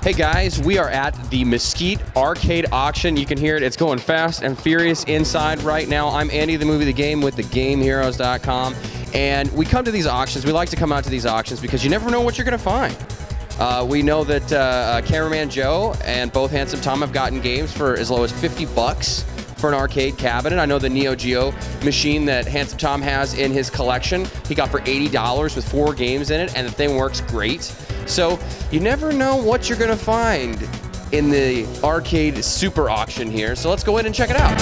Hey guys, we are at the Mesquite Arcade Auction. You can hear it, it's going fast and furious inside right now. I'm Andy, the movie, the game with thegameheroes.com. And we come to these auctions, we like to come out to these auctions because you never know what you're gonna find. We know that Cameraman Joe and both Handsome Tom have gotten games for as low as 50 bucks for an arcade cabinet. I know the Neo Geo machine that Handsome Tom has in his collection, he got for $80 with 4 games in it, and the thing works great. So you never know what you're gonna find in the arcade super auction here. So let's go in and check it out.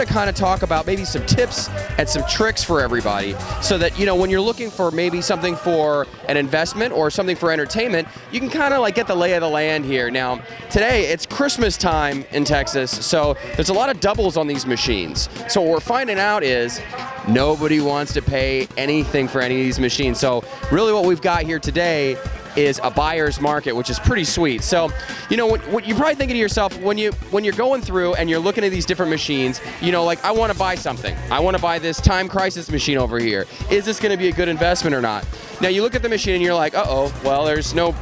Kind of talk about maybe some tips and some tricks for everybody so that, you know, when you're looking for maybe something for an investment or something for entertainment, you can kind of like get the lay of the land here. Now, today it's Christmas time in Texas, so there's a lot of doubles on these machines. So what we're finding out is nobody wants to pay anything for any of these machines. So really what we've got here today is a buyer's market, which is pretty sweet. So, you know, what you're probably thinking to yourself when you're going through and you're looking at these different machines, you know, like I want to buy something. I want to buy this Time Crisis machine over here. Is this going to be a good investment or not? Now you look at the machine and you're like, uh-oh, well, there's no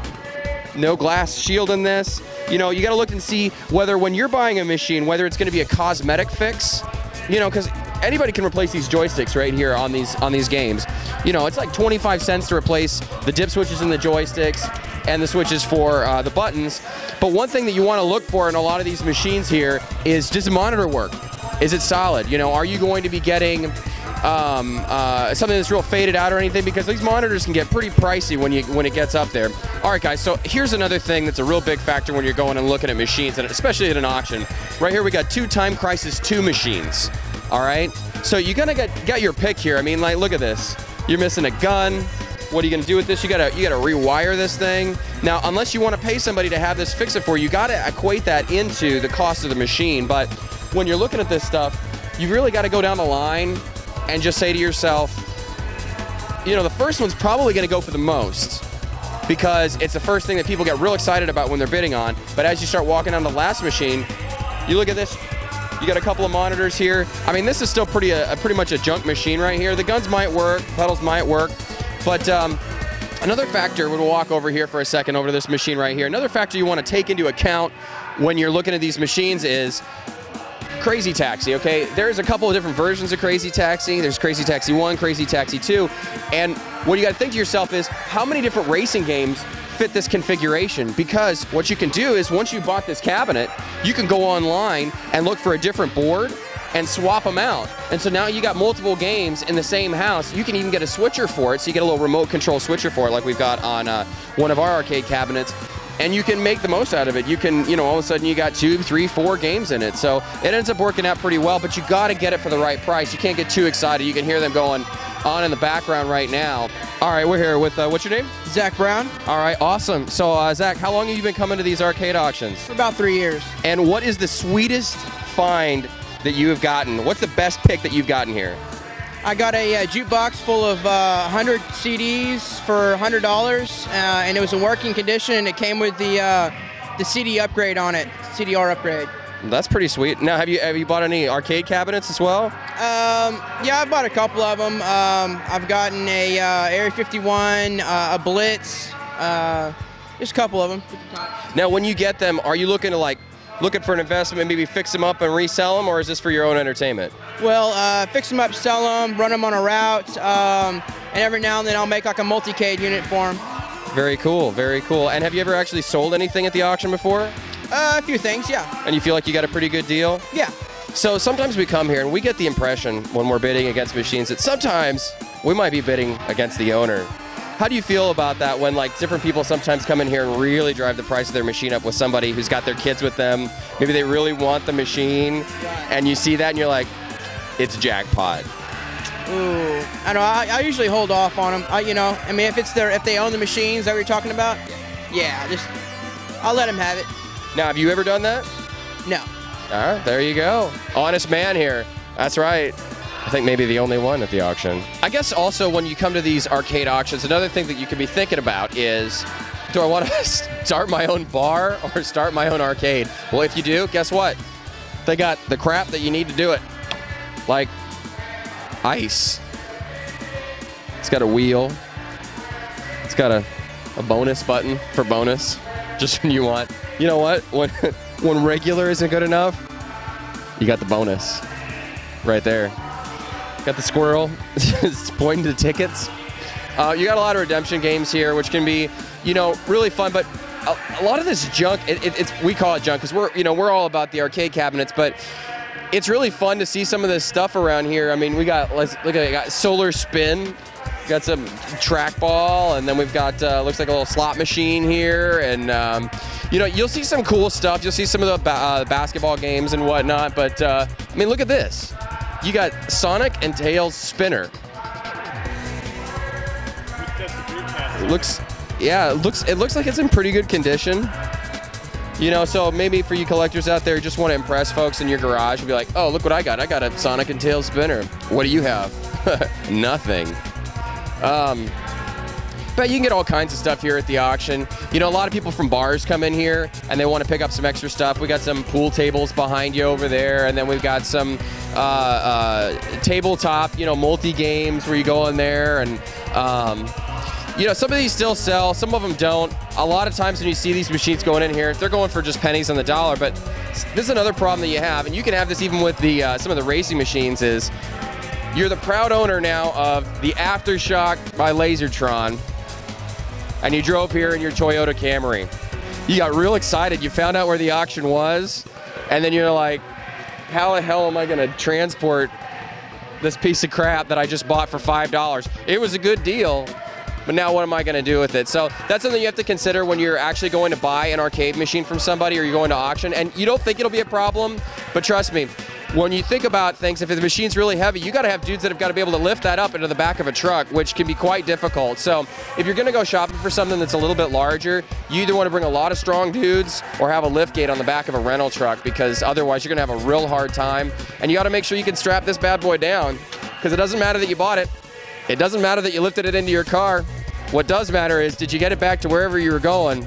glass shield in this. You know, you got to look and see whether when you're buying a machine, whether it's going to be a cosmetic fix, you know, because anybody can replace these joysticks right here on these games. You know, it's like 25 cents to replace the dip switches in the joysticks and the switches for the buttons. But one thing that you want to look for in a lot of these machines here is just monitor work. Is it solid? You know, are you going to be getting something that's real faded out or anything? Because these monitors can get pretty pricey when it gets up there. All right, guys, so here's another thing that's a real big factor when you're going and looking at machines, and especially at an auction. Right here we got 2 Time Crisis 2 machines. All right, so you're gonna get your pick here. I mean, like, look at this. You're missing a gun. What are you gonna do with this? You gotta rewire this thing. Now, unless you want to pay somebody to have this fix it for you, you gotta equate that into the cost of the machine. But when you're looking at this stuff, you really gotta go down the line and just say to yourself, you know, the first one's probably gonna go for the most because it's the first thing that people get real excited about when they're bidding on. But as you start walking on the last machine, you look at this. You got a couple of monitors here. I mean, this is still pretty much a junk machine right here. The guns might work, pedals might work, but another factor, we'll walk over here for a second over to this machine right here. Another factor you want to take into account when you're looking at these machines is Crazy Taxi, okay? There's a couple of different versions of Crazy Taxi. There's Crazy Taxi 1, Crazy Taxi 2, and what you got to think to yourself is how many different racing games fit this configuration, because what you can do is once you bought this cabinet, you can go online and look for a different board and swap them out. And so now you got multiple games in the same house. You can even get a switcher for it, so you get a little remote control switcher for it like we've got on one of our arcade cabinets, and you can make the most out of it. You can, you know, all of a sudden you got 2, 3, 4 games in it. So it ends up working out pretty well, but you gotta get it for the right price. You can't get too excited. You can hear them going on in the background right now. All right, we're here with, what's your name? Zach Brown. All right, awesome. So, Zach, how long have you been coming to these arcade auctions? For about 3 years. And what is the sweetest find that you have gotten? What's the best pick that you've gotten here? I got a jukebox full of 100 CDs for $100, and it was in working condition, and it came with the CD upgrade on it, CDR upgrade. That's pretty sweet. Now, have you bought any arcade cabinets as well? Yeah, I've bought a couple of them. I've gotten a Area 51, a Blitz, just a couple of them. Now, when you get them, are you looking for an investment, maybe fix them up and resell them, or is this for your own entertainment? Well, fix them up, sell them, run them on a route, and every now and then I'll make like a multi-cade unit for them. Very cool, very cool. And have you ever actually sold anything at the auction before? A few things, yeah. And you feel like you got a pretty good deal? Yeah. So sometimes we come here and we get the impression when we're bidding against machines that sometimes we might be bidding against the owner. How do you feel about that when like different people sometimes come in here and really drive the price of their machine up with somebody who's got their kids with them? Maybe they really want the machine, and you see that and you're like, it's jackpot. Ooh, I know. I usually hold off on them. You know, I mean, if they own the machines that we're talking about, yeah, I'll let them have it. Now, have you ever done that? No. All right, there you go. Honest man here. That's right. I think maybe the only one at the auction. I guess also when you come to these arcade auctions, another thing that you could be thinking about is, do I want to start my own bar or start my own arcade? Well, if you do, guess what? They got the crap that you need to do it. Like ice. It's got a wheel. It's got a bonus button for bonus, just when you want. You know what? When regular isn't good enough, you got the bonus right there. Got the squirrel. It's pointing to tickets. You got a lot of redemption games here, which can be, you know, really fun. But a lot of this junk, we call it junk because we're all about the arcade cabinets. But it's really fun to see some of this stuff around here. I mean, we got got Solar Spin. Got some trackball, and then we've got looks like a little slot machine here, and you know, you'll see some cool stuff. You'll see some of the basketball games and whatnot. But I mean, look at this. You got Sonic and Tails Spinner. It looks like it's in pretty good condition. You know, so maybe for you collectors out there who just want to impress folks in your garage, you'll be like, oh, look what I got. I got a Sonic and Tails Spinner. What do you have? Nothing. But you can get all kinds of stuff here at the auction. You know, a lot of people from bars come in here and they want to pick up some extra stuff. We got some pool tables behind you over there, and then we've got some tabletop, you know, multi-games where you go in there, and you know, some of these still sell, some of them don't. A lot of times when you see these machines going in here, they're going for just pennies on the dollar. But this is another problem that you have, and you can have this even with the some of the racing machines, is you're the proud owner now of the Aftershock by Lasertron, and you drove here in your Toyota Camry. You got real excited. You found out where the auction was, and then you're like, how the hell am I going to transport this piece of crap that I just bought for $5? It was a good deal, but now what am I going to do with it? So that's something you have to consider when you're actually going to buy an arcade machine from somebody, or you're going to auction. And you don't think it'll be a problem, but trust me, when you think about things, if the machine's really heavy, you got to have dudes that have got to be able to lift that up into the back of a truck, which can be quite difficult. So if you're going to go shopping for something that's a little bit larger, you either want to bring a lot of strong dudes or have a lift gate on the back of a rental truck, because otherwise you're going to have a real hard time. And you got to make sure you can strap this bad boy down, because it doesn't matter that you bought it. It doesn't matter that you lifted it into your car. What does matter is, did you get it back to wherever you were going,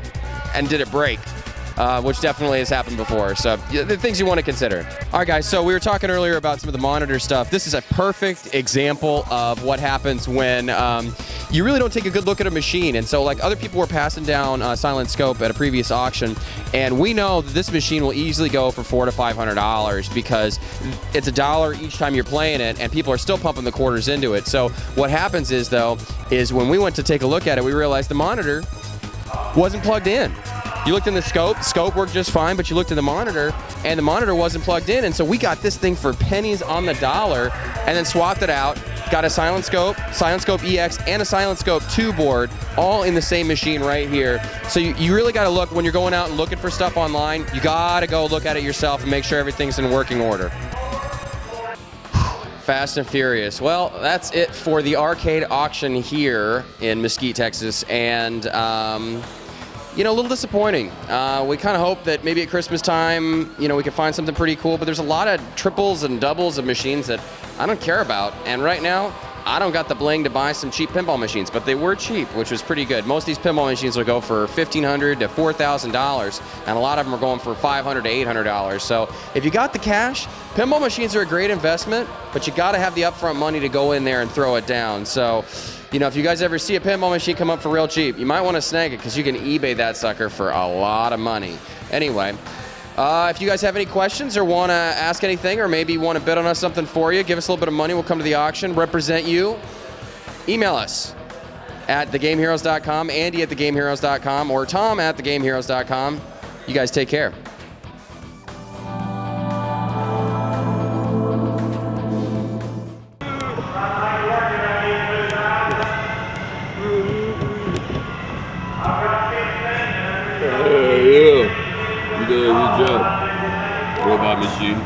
and did it break? Which definitely has happened before. So the things you want to consider. All right, guys, so we were talking earlier about some of the monitor stuff. This is a perfect example of what happens when you really don't take a good look at a machine. And so, like, other people were passing down Silent Scope at a previous auction, and we know that this machine will easily go for $400 to $500 because it's $1 each time you're playing it, and people are still pumping the quarters into it. So what happens is, though, is when we went to take a look at it, we realized the monitor wasn't plugged in. You looked in the scope worked just fine, but you looked at the monitor, and the monitor wasn't plugged in. And so we got this thing for pennies on the dollar, and then swapped it out, got a Silent Scope EX, and a Silent Scope 2 board, all in the same machine right here. So you really got to look, when you're going out and looking for stuff online, you got to go look at it yourself and make sure everything's in working order. Fast and Furious. Well, that's it for the arcade auction here in Mesquite, Texas, and you know, a little disappointing. We kind of hope that maybe at Christmas time, you know, we could find something pretty cool, but there's a lot of triples and doubles of machines that I don't care about. And right now, I don't got the bling to buy some cheap pinball machines, but they were cheap, which was pretty good. Most of these pinball machines will go for $1,500 to $4,000, and a lot of them are going for $500 to $800. So if you got the cash, pinball machines are a great investment, but you got to have the upfront money to go in there and throw it down. So, you know, if you guys ever see a pinball machine come up for real cheap, you might want to snag it, because you can eBay that sucker for a lot of money. Anyway, if you guys have any questions or want to ask anything, or maybe want to bid on us something for you, give us a little bit of money, we'll come to the auction, represent you. Email us at thegameheroes.com, Andy at thegameheroes.com, or Tom at thegameheroes.com. You guys take care. You did a good job. Robot machine.